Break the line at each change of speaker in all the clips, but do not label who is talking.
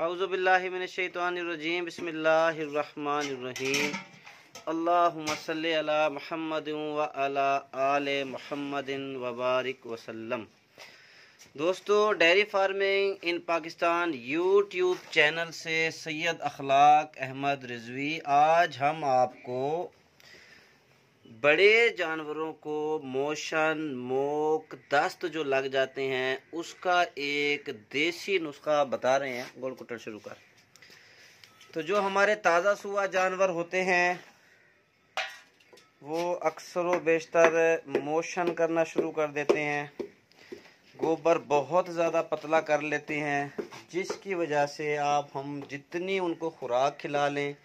औज़ुबिल्लाहि मिनश्शैतानिर्रजीम बिस्मिल्लाहिर्रहमानिर्रहीम अल्लाहुम्मा सल्लि अला मुहम्मदिन व अला आले मुहम्मदिन व बारिक वसल्लम। दोस्तों, dairy farming in Pakistan YouTube channel से सैयद अखलाक अहमद रिजवी आज हम आपको बड़े जानवरों को मोशन, मोक, दस्त जो लग जाते हैं उसका एक देसी नुस्खा बता रहे हैं। गोल कुटर शुरू कर। तो जो हमारे ताज़ा सुआ जानवर होते हैं वो अक्सर व बेशतर मोशन करना शुरू कर देते हैं, गोबर बहुत ज़्यादा पतला कर लेते हैं, जिसकी वजह से हम जितनी उनको खुराक खिला लें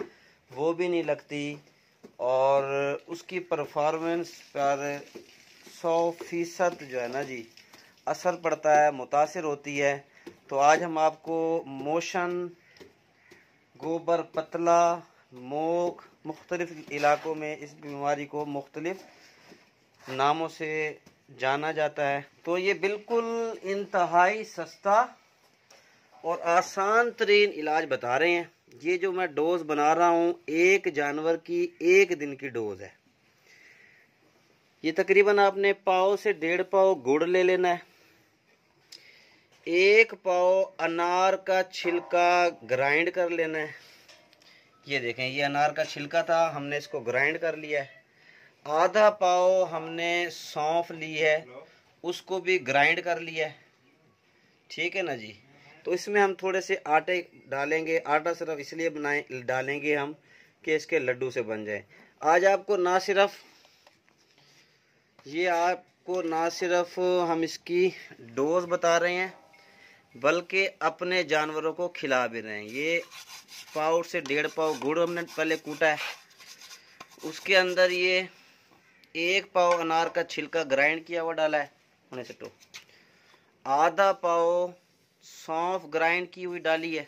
वो भी नहीं लगती और उसकी परफॉर्मेंस पर 100% जो है ना जी असर पड़ता है, मुतासिर होती है। तो आज हम आपको मोशन, गोबर पतला, मोक, मुख्तलिफ इलाकों में इस बीमारी को मुख्तलिफ नामों से जाना जाता है। तो ये बिल्कुल इंतहाई सस्ता और आसान तरीन इलाज बता रहे हैं। ये जो मैं डोज बना रहा हूँ एक जानवर की 1 दिन की डोज है। ये तकरीबन आपने पाव से 1.5 पाव गुड़ ले लेना है, 1 पाव अनार का छिलका ग्राइंड कर लेना है। ये देखें, ये अनार का छिलका था, हमने इसको ग्राइंड कर लिया है। आधा पाव हमने सौंफ ली है, उसको भी ग्राइंड कर लिया है। ठीक है ना जी। तो इसमें हम थोड़े से आटे डालेंगे। आटा सिर्फ इसलिए डालेंगे हम कि इसके लड्डू से बन जाए। आज आपको ना सिर्फ हम इसकी डोज बता रहे हैं बल्कि अपने जानवरों को खिला भी रहे हैं। ये पाव से 1.5 पाव गुड़ हमने पहले कूटा है, उसके अंदर ये 1 पाव अनार का छिलका ग्राइंड किया हुआ डाला है, होने से तो आधा पाव सौंफ ग्राइंड की हुई डाली है।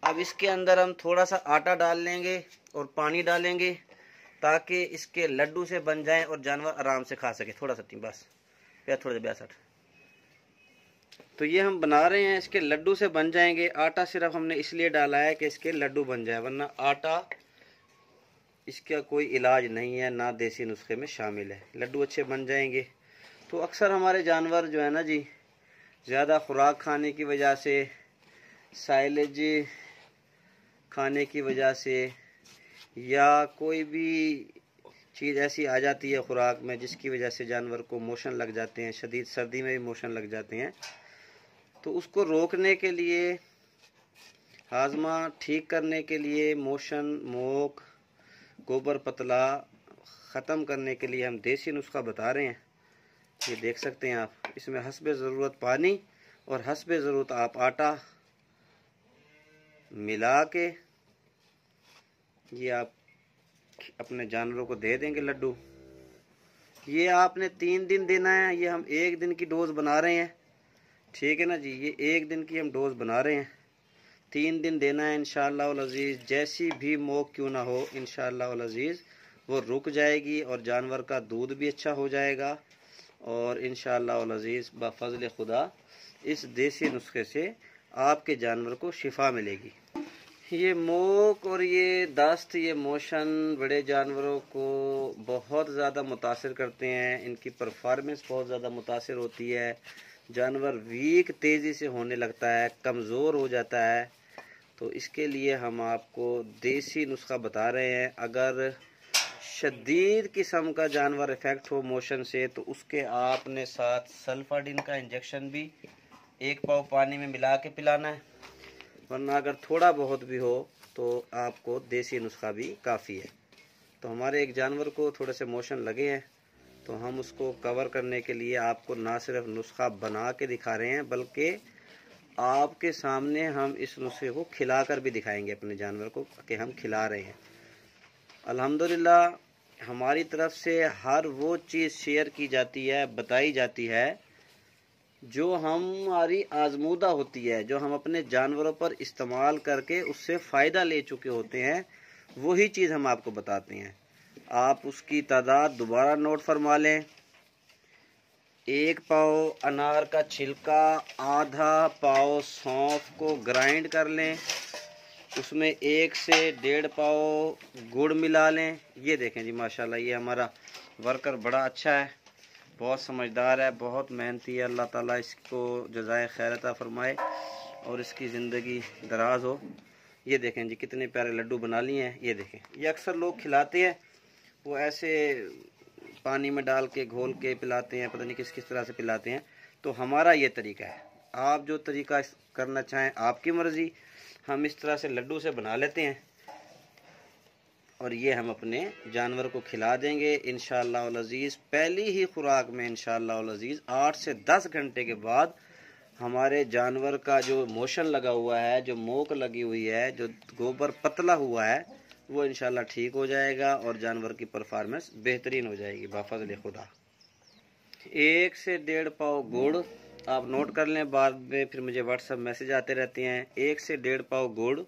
अब इसके अंदर हम थोड़ा सा आटा डाल लेंगे और पानी डालेंगे ताकि इसके लड्डू से बन जाएं और जानवर आराम से खा सके। थोड़ा सा बस थोड़ा सा 62। तो ये हम बना रहे हैं, इसके लड्डू से बन जाएंगे। आटा सिर्फ हमने इसलिए डाला है कि इसके लड्डू बन जाए, वरना आटा इसका कोई इलाज नहीं है, ना देसी नुस्खे में शामिल है। लड्डू अच्छे बन जाएंगे। तो अक्सर हमारे जानवर जो है ना जी ज़्यादा खुराक खाने की वजह से, साइलेज खाने की वजह से या कोई भी चीज़ ऐसी आ जाती है खुराक में जिसकी वजह से जानवर को मोशन लग जाते हैं, शदीद सर्दी में भी मोशन लग जाते हैं। तो उसको रोकने के लिए, हाजमा ठीक करने के लिए, मोशन, मोक, गोबर पतला ख़त्म करने के लिए हम देसी नुस्खा बता रहे हैं। ये देख सकते हैं आप, इसमें हस्बे ज़रूरत पानी और हस्बे ज़रूरत आप आटा मिला के ये आप अपने जानवरों को दे देंगे लड्डू। ये आपने 3 दिन देना है। ये हम 1 दिन की डोज बना रहे हैं। ठीक है ना जी। ये 1 दिन की हम डोज बना रहे हैं, 3 दिन देना है इंशाअल्लाह उल अज़ीज़। जैसी भी मोक क्यों ना हो, इंशाअल्लाह उल अज़ीज़ वो रुक जाएगी और जानवर का दूध भी अच्छा हो जाएगा और इंशाअल्लाह उल अज़ीज़ बफ़ज़ल खुदा इस देसी नुस्खे से आपके जानवर को शिफा मिलेगी। ये मोक और ये दस्त, ये मोशन बड़े जानवरों को बहुत ज़्यादा मुतासिर करते हैं। इनकी परफॉर्मेंस बहुत ज़्यादा मुतासिर होती है। जानवर वीक तेज़ी से होने लगता है, कमज़ोर हो जाता है। तो इसके लिए हम आपको देसी नुस्खा बता रहे हैं। अगर शदीद किस्म का जानवर इफेक्ट हो मोशन से तो उसके आपने साथ सल्फाडिन का इंजेक्शन भी 1 पाव पानी में मिला के पिलाना है, वरना अगर थोड़ा बहुत भी हो तो आपको देसी नुस्खा भी काफ़ी है। तो हमारे एक जानवर को थोड़े से मोशन लगे हैं तो हम उसको कवर करने के लिए आपको ना सिर्फ नुस्खा बना के दिखा रहे हैं बल्कि आपके सामने हम इस नुस्खे को खिला कर भी दिखाएंगे अपने जानवर को कि हम खिला रहे हैं। अल्हम्दुलिल्लाह हमारी तरफ से हर वो चीज़ शेयर की जाती है, बताई जाती है जो हमारी आजमूदा होती है, जो हम अपने जानवरों पर इस्तेमाल करके उससे फ़ायदा ले चुके होते हैं, वही चीज़ हम आपको बताते हैं। आप उसकी तादाद दोबारा नोट फरमा लें। 1 पाव अनार का छिलका, आधा पाव सौंफ को ग्राइंड कर लें, उसमें 1 से 1.5 पाव गुड़ मिला लें। ये देखें जी माशाल्लाह, ये हमारा वर्कर बड़ा अच्छा है, बहुत समझदार है, बहुत मेहनती है। अल्लाह ताला इसको जज़ाए खैर अता फरमाए और इसकी ज़िंदगी दराज हो। ये देखें जी कितने प्यारे लड्डू बना लिए हैं। ये देखें, ये अक्सर लोग खिलाते हैं, वो ऐसे पानी में डाल के घोल के पिलाते हैं, पता नहीं किस किस तरह से पिलाते हैं। तो हमारा ये तरीका है, आप जो तरीका करना चाहें आपकी मर्ज़ी। हम इस तरह से लड्डू से बना लेते हैं और ये हम अपने जानवर को खिला देंगे इंशाअल्लाह अल अज़ीज़। पहली ही खुराक में इंशाअल्लाह अल अज़ीज़ 8 से 10 घंटे के बाद हमारे जानवर का जो मोशन लगा हुआ है, जो मोक लगी हुई है, जो गोबर पतला हुआ है, वो इंशाल्लाह ठीक हो जाएगा और जानवर की परफॉर्मेंस बेहतरीन हो जाएगी बाफज़ल खुदा। 1 से 1.5 पाव गुड़ आप नोट कर लें, बाद में फिर मुझे व्हाट्सएप मैसेज आते रहते हैं। 1 से 1.5 पाव गुड़,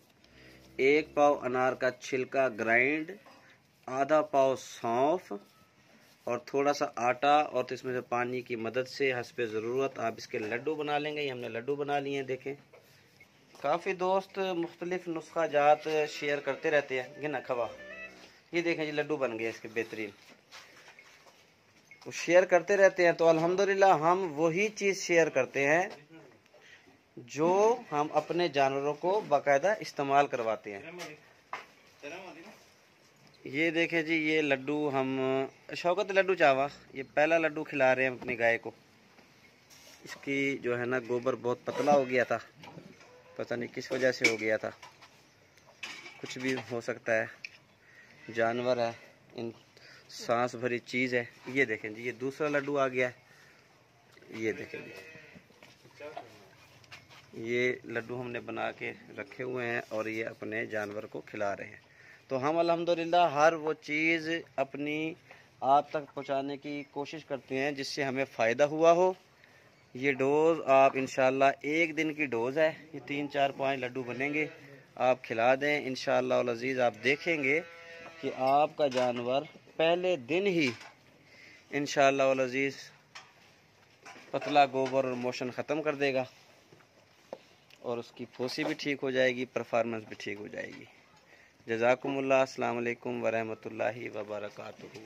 1 पाव अनार का छिलका ग्राइंड, आधा पाव सौंफ और थोड़ा सा आटा, और तो इसमें से पानी की मदद से हस्बे ज़रूरत आप इसके लड्डू बना लेंगे। ये हमने लड्डू बना लिए हैं। देखें, काफ़ी दोस्त मुख्तलिफ नुस्खा जात शेयर करते रहते हैं गिना खवा। ये देखें जी लड्डू बन गए इसके बेहतरीन, वो शेयर करते रहते हैं। तो अल्हम्दुलिल्लाह हम वही चीज़ शेयर करते हैं जो हम अपने जानवरों को बाकायदा इस्तेमाल करवाते हैं। ये देखें जी, ये लड्डू हम शौकत लड्डू चावा, ये पहला लड्डू खिला रहे हैं अपनी गाय को। इसकी जो है ना गोबर बहुत पतला हो गया था, पता नहीं किस वजह से हो गया था, कुछ भी हो सकता है, जानवर है, इन सांस भरी चीज़ है। ये देखें जी, ये दूसरा लड्डू आ गया है। ये देखें जी, ये लड्डू हमने बना के रखे हुए हैं और ये अपने जानवर को खिला रहे हैं। तो हम अल्हम्दुलिल्लाह हर वो चीज़ अपनी आप तक पहुंचाने की कोशिश करते हैं जिससे हमें फ़ायदा हुआ हो। ये डोज़ आप इंशाल्लाह 1 दिन की डोज़ है, ये 3-4-5 लड्डू बनेंगे, आप खिला दें इंशाल्लाह अल अज़ीज़। आप देखेंगे कि आपका जानवर पहले दिन ही इंशाल्लाह अल अज़ीज़ पतला गोबर और मोशन ख़त्म कर देगा और उसकी फोसी भी ठीक हो जाएगी, परफॉर्मेंस भी ठीक हो जाएगी। जज़ाकुमुल्लाह, अस्सलाम वालेकुम व रहमतुल्लाहि व बरकातुहू।